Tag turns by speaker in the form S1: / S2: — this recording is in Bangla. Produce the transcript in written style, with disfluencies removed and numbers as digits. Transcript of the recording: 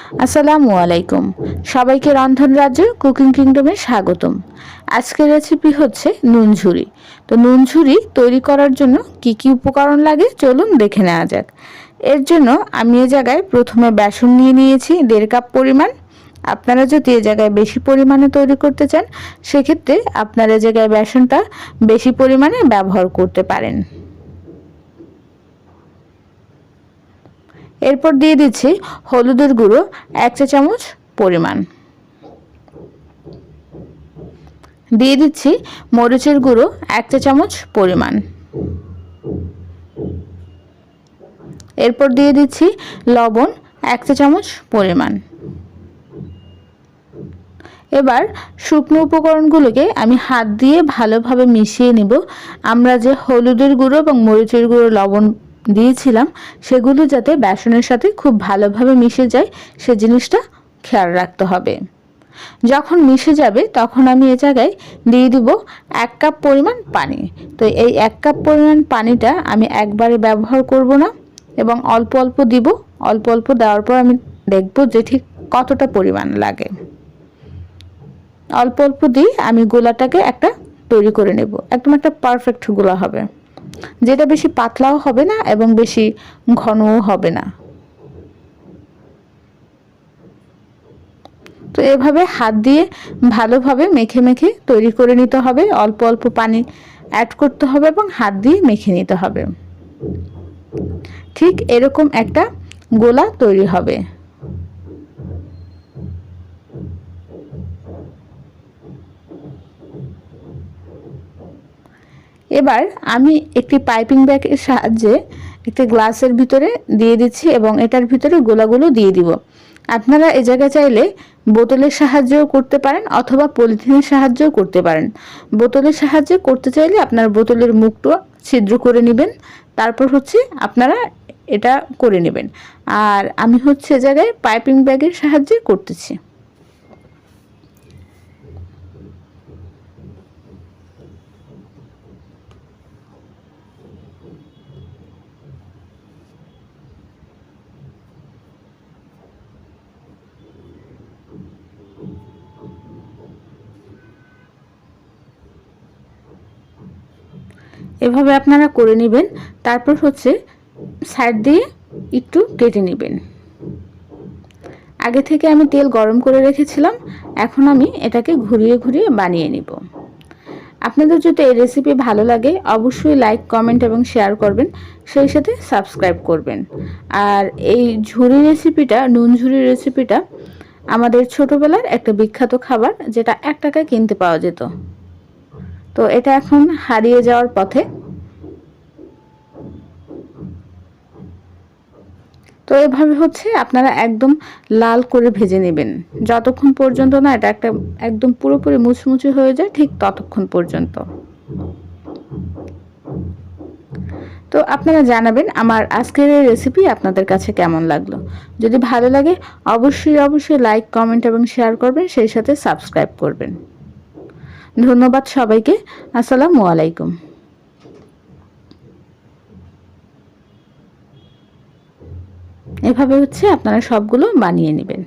S1: আসসালামু আলাইকুম। সবাইকে রন্ধন রাজ্য কুকিং কিংডমে স্বাগতম। আজকের রেসিপি হচ্ছে নুন ঝুরি। তো নুন ঝুরি তৈরি করার জন্য কি কি উপকরণ লাগে চলুন দেখে নেওয়া যাক। এর জন্য আমি এ জায়গায় প্রথমে বেসন নিয়ে নিয়েছি 1.5 কাপ পরিমাণ। আপনারা যদি এ জায়গায় বেশি পরিমাণে তৈরি করতে চান সেক্ষেত্রে আপনারা এ জায়গায় বেসনটা বেশি পরিমাণে ব্যবহার করতে পারেন। এরপর দিয়ে দিচ্ছি হলুদের গুঁড়ো 1 চা চামচ পরিমাণ, দিয়ে দিচ্ছি মরিচের গুঁড়ো 1 চা চামচ পরিমাণ, এরপর দিয়ে দিচ্ছি লবণ 1 চা চামচ পরিমাণ। এবার শুকনো উপকরণগুলোকে আমি হাত দিয়ে ভালোভাবে মিশিয়ে নিব। আমরা যে হলুদের গুঁড়ো এবং মরিচের গুঁড়ো লবণ দিয়েছিলাম সেগুলো যাতে বেসনের সাথে খুব ভালোভাবে মিশে যায় সে জিনিসটা খেয়াল রাখতে হবে। যখন মিশে যাবে তখন আমি এ জায়গায় দিয়ে দিব 1 কাপ পরিমাণ পানি। তো এই 1 কাপ পরিমাণ পানিটা আমি একবারে ব্যবহার করব না এবং অল্প অল্প দিব। অল্প অল্প দেওয়ার পর আমি দেখব যে ঠিক কতটা পরিমাণ লাগে। অল্প অল্প দিয়ে আমি গোলাটাকে একটা তৈরি করে নেব। একদম একটা পারফেক্ট গোলা হবে, যেটা বেশি পাতলাও হবে না এবং বেশি ঘনও হবে না। তো এভাবে হাত দিয়ে ভালোভাবে মেখে মেখে তৈরি করে নিতে হবে। অল্প অল্প পানি অ্যাড করতে হবে এবং হাত দিয়ে মেখে নিতে হবে। ঠিক এরকম একটা গোলা তৈরি হবে। এবার আমি একটি পাইপিং ব্যাগের সাহায্যে একটি গ্লাসের ভিতরে দিয়ে দিচ্ছি এবং এটার ভিতরে গোলাগুলো দিয়ে দিব। আপনারা এ জায়গায় চাইলে বোতলের সাহায্যেও করতে পারেন অথবা পলিথিনের সাহায্যেও করতে পারেন। বোতলের সাহায্যে করতে চাইলে আপনার বোতলের মুখটা ছিদ্র করে নেবেন, তারপর হচ্ছে আপনারা এটা করে নেবেন। আর আমি হচ্ছে এ জায়গায় পাইপিং ব্যাগের সাহায্যে করতেছি। এভাবে আপনারা করে নেবেন। তারপর হচ্ছে সাইড দিয়ে একটু কেটে নেবেন। আগে থেকে আমি তেল গরম করে রেখেছিলাম, এখন আমি এটাকে ঘুরিয়ে ঘুরিয়ে বানিয়ে নিব। আপনাদের যদি এই রেসিপি ভালো লাগে অবশ্যই লাইক, কমেন্ট এবং শেয়ার করবেন, সেই সাথে সাবস্ক্রাইব করবেন। আর এই ঝুরি রেসিপিটা, নুন ঝুরি রেসিপিটা আমাদের ছোটবেলার একটা বিখ্যাত খাবার, যেটা 1 টাকায় কিনতে পাওয়া যেত। তো এটা এখন হারিয়ে যাওয়ার পথে। তো এভাবে হচ্ছে আপনারা একদম লাল করে ভেজে নেবেন, যতক্ষণ পর্যন্ত না এটা একটা একদম পুরোপুরি মুচমুচে হয়ে যায় ঠিক ততক্ষণ পর্যন্ত। তো আপনারা জানাবেন আমার আজকের এই রেসিপি আপনাদের কাছে কেমন লাগলো। যদি ভালো লাগে অবশ্যই লাইক, কমেন্ট এবং শেয়ার করবেন, সেই সাথে সাবস্ক্রাইব করবেন। ধন্যবাদ সবাইকে। আসসালামু আলাইকুম। এভাবে হচ্ছে আপনারা সবগুলো বানিয়ে নেবেন।